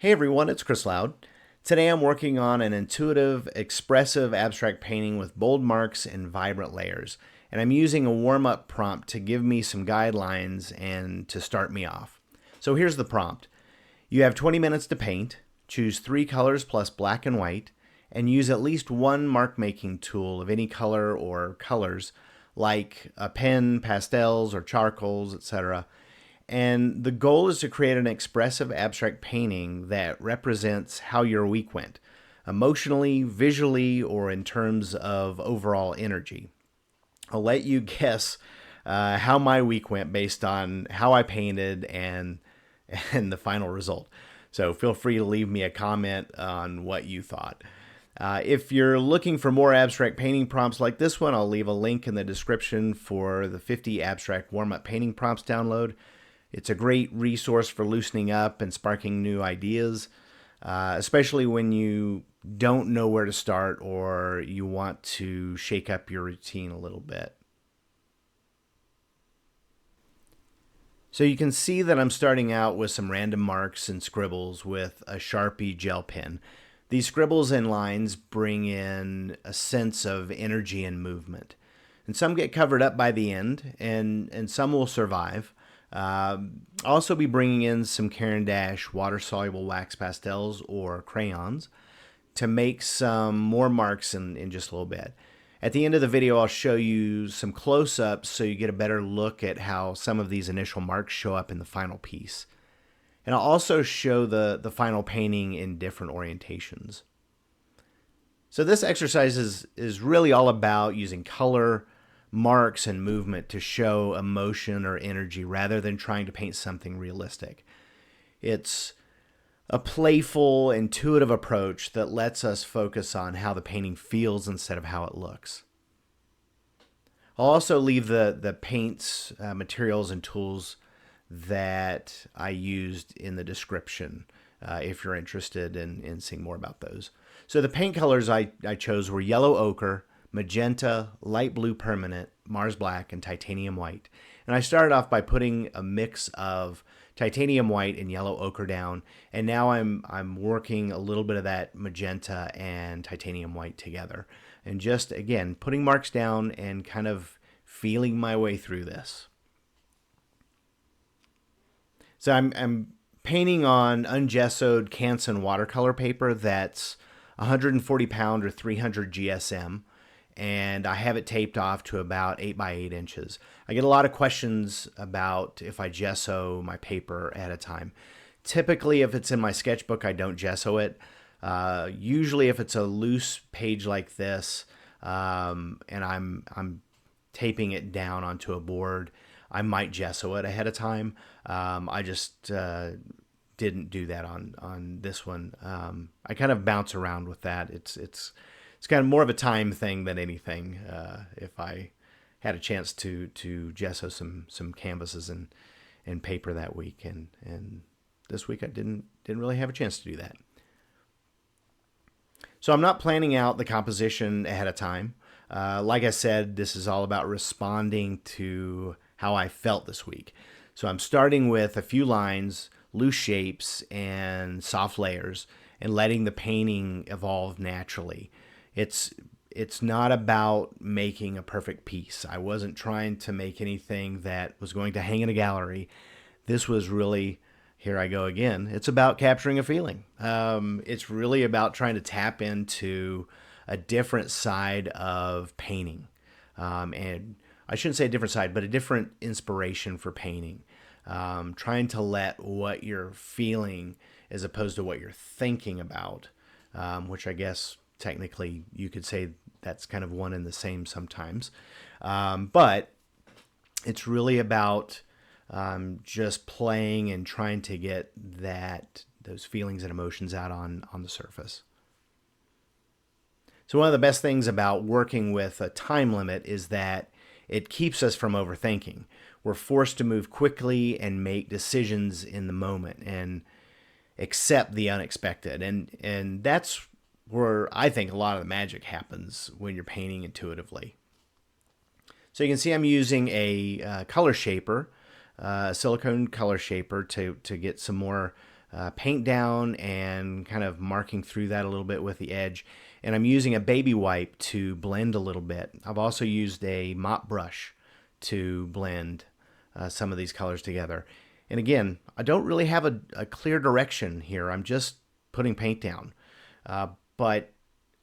Hey everyone, it's Chris Loud. Today I'm working on an intuitive, expressive abstract painting with bold marks and vibrant layers. And I'm using a warm-up prompt to give me some guidelines and to start me off. So here's the prompt. You have 20 minutes to paint, choose 3 colors plus black and white, and use at least one mark-making tool of any color or colors, like a pen, pastels, or charcoals, etc. And the goal is to create an expressive abstract painting that represents how your week went, emotionally, visually, or in terms of overall energy. I'll let you guess how my week went based on how I painted and the final result. So feel free to leave me a comment on what you thought. If you're looking for more abstract painting prompts like this one, I'll leave a link in the description for the 50 abstract warm-up painting prompts download. It's a great resource for loosening up and sparking new ideas, especially when you don't know where to start or you want to shake up your routine a little bit. So you can see that I'm starting out with some random marks and scribbles with a Sharpie gel pen. These scribbles and lines bring in a sense of energy and movement. And some get covered up by the end, and some will survive. I'll also be bringing in some Caran d'Ache water-soluble wax pastels or crayons to make some more marks in just a little bit. At the end of the video, I'll show you some close-ups so you get a better look at how some of these initial marks show up in the final piece. And I'll also show the final painting in different orientations. So this exercise is really all about using color, marks, and movement to show emotion or energy rather than trying to paint something realistic. It's a playful, intuitive approach that lets us focus on how the painting feels instead of how it looks. I'll also leave the paints, materials, and tools that I used in the description if you're interested in seeing more about those. So the paint colors I chose were yellow ochre, magenta, light blue permanent, Mars black, and titanium white. And I started off by putting a mix of titanium white and yellow ochre down, and now I'm working a little bit of that magenta and titanium white together. And just, again, putting marks down and kind of feeling my way through this. So I'm painting on un-gessoed Canson watercolor paper that's 140 pound or 300 GSM. And I have it taped off to about 8 by 8 inches. I get a lot of questions about if I gesso my paper at a time. Typically, if it's in my sketchbook, I don't gesso it. Usually, if it's a loose page like this, and I'm taping it down onto a board, I might gesso it ahead of time. I just didn't do that on this one. I kind of bounce around with that. It's kind of more of a time thing than anything. If I had a chance to gesso some canvases and paper that week, and this week I didn't really have a chance to do that. So I'm not planning out the composition ahead of time. Like I said, this is all about responding to how I felt this week. So I'm starting with a few lines, loose shapes, and soft layers, and letting the painting evolve naturally. It's not about making a perfect piece. I wasn't trying to make anything that was going to hang in a gallery. This was really, here I go again, it's about capturing a feeling. It's really about trying to tap into a different side of painting. And I shouldn't say a different side, but a different inspiration for painting. Trying to let what you're feeling as opposed to what you're thinking about, which I guess technically you could say that's kind of one and the same sometimes. But it's really about just playing and trying to get those feelings and emotions out on the surface. So one of the best things about working with a time limit is that it keeps us from overthinking. We're forced to move quickly and make decisions in the moment and accept the unexpected. And that's where I think a lot of the magic happens when you're painting intuitively. So you can see I'm using a color shaper, a silicone color shaper to get some more paint down and kind of marking through that a little bit with the edge. And I'm using a baby wipe to blend a little bit. I've also used a mop brush to blend some of these colors together. And again, I don't really have a clear direction here. I'm just putting paint down. But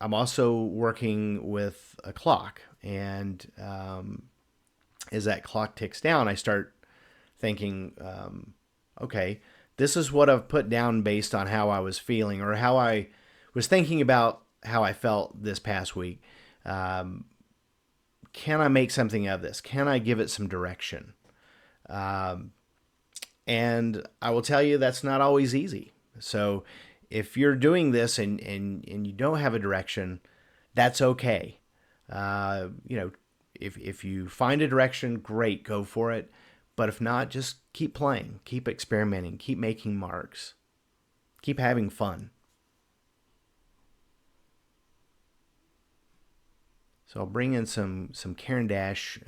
I'm also working with a clock. And as that clock ticks down, I start thinking, okay, this is what I've put down based on how I was feeling or how I was thinking about how I felt this past week. Can I make something of this? Can I give it some direction? And I will tell you that's not always easy. So if you're doing this and you don't have a direction, that's okay. If you find a direction, great, go for it. But if not, just keep playing, keep experimenting, keep making marks, keep having fun. So I'll bring in some Caran d'Ache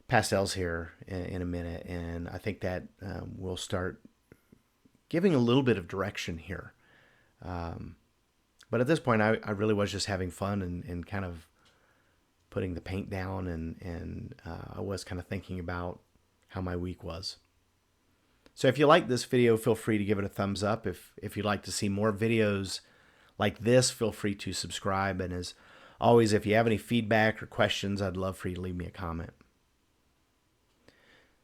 pastels here in a minute, and I think that will start giving a little bit of direction here. But at this point, I really was just having fun and kind of putting the paint down, and I was kind of thinking about how my week was. So if you like this video, feel free to give it a thumbs up. If you'd like to see more videos like this, feel free to subscribe. And as always, if you have any feedback or questions, I'd love for you to leave me a comment.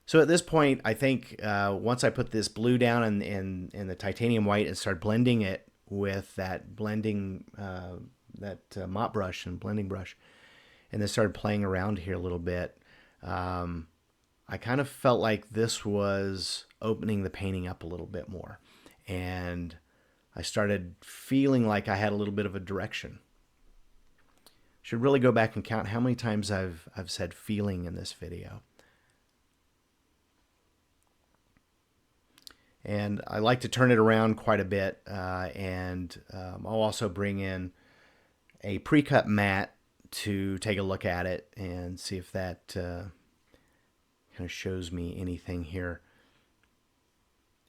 So at this point, I think once I put this blue down in the titanium white and start blending it with that blending, mop brush and blending brush, and then started playing around here a little bit, I kind of felt like this was opening the painting up a little bit more. And I started feeling like I had a little bit of a direction. Should really go back and count how many times I've said feeling in this video. And I like to turn it around quite a bit, and I'll also bring in a pre-cut mat to take a look at it and see if that kind of shows me anything here.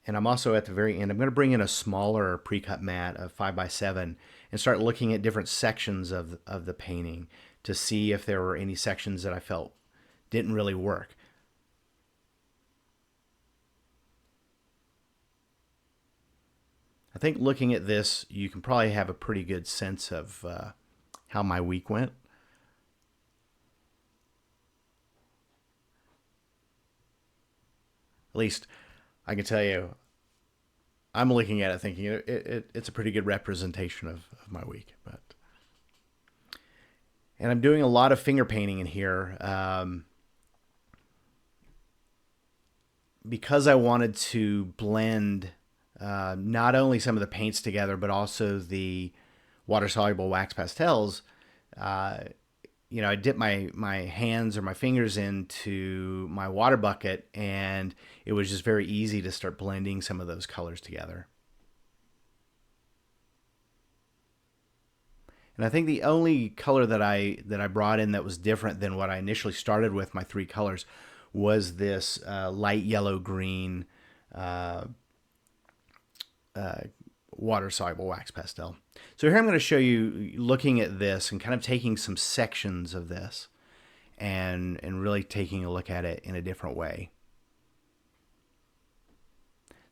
And I'm also at the very end, I'm going to bring in a smaller pre-cut mat of 5x7 and start looking at different sections of the painting to see if there were any sections that I felt didn't really work. I think looking at this, you can probably have a pretty good sense of how my week went. At least I can tell you, I'm looking at it thinking it's a pretty good representation of my week. And I'm doing a lot of finger painting in here because I wanted to blend not only some of the paints together, but also the water-soluble wax pastels. I dip my hands or my fingers into my water bucket, and it was just very easy to start blending some of those colors together. And I think the only color that I brought in that was different than what I initially started with, my three colors, was this light yellow-green water-soluble wax pastel. So here I'm going to show you looking at this and kind of taking some sections of this and really taking a look at it in a different way.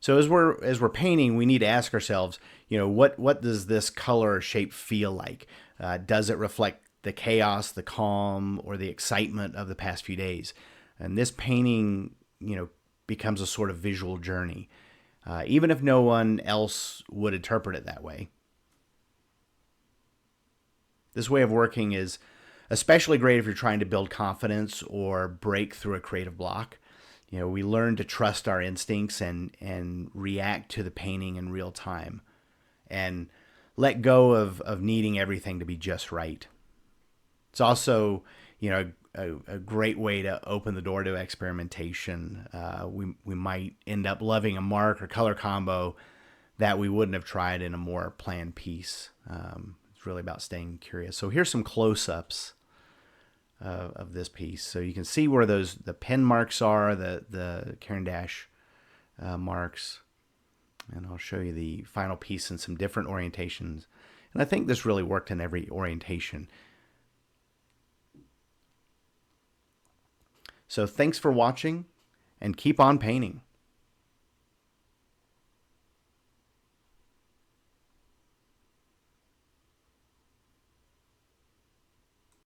So as we're painting, we need to ask ourselves, what does this color or shape feel like? Does it reflect the chaos, the calm, or the excitement of the past few days? And this painting, becomes a sort of visual journey, even if no one else would interpret it that way. This way of working is especially great if you're trying to build confidence or break through a creative block. We learn to trust our instincts and react to the painting in real time and let go of needing everything to be just right. It's also, a great way to open the door to experimentation. We might end up loving a mark or color combo that we wouldn't have tried in a more planned piece. It's really about staying curious. So here's some close-ups of this piece. So you can see where the pen marks are, the Caran d'Ache marks. I'll show you the final piece in some different orientations. And I think this really worked in every orientation. So thanks for watching, and keep on painting.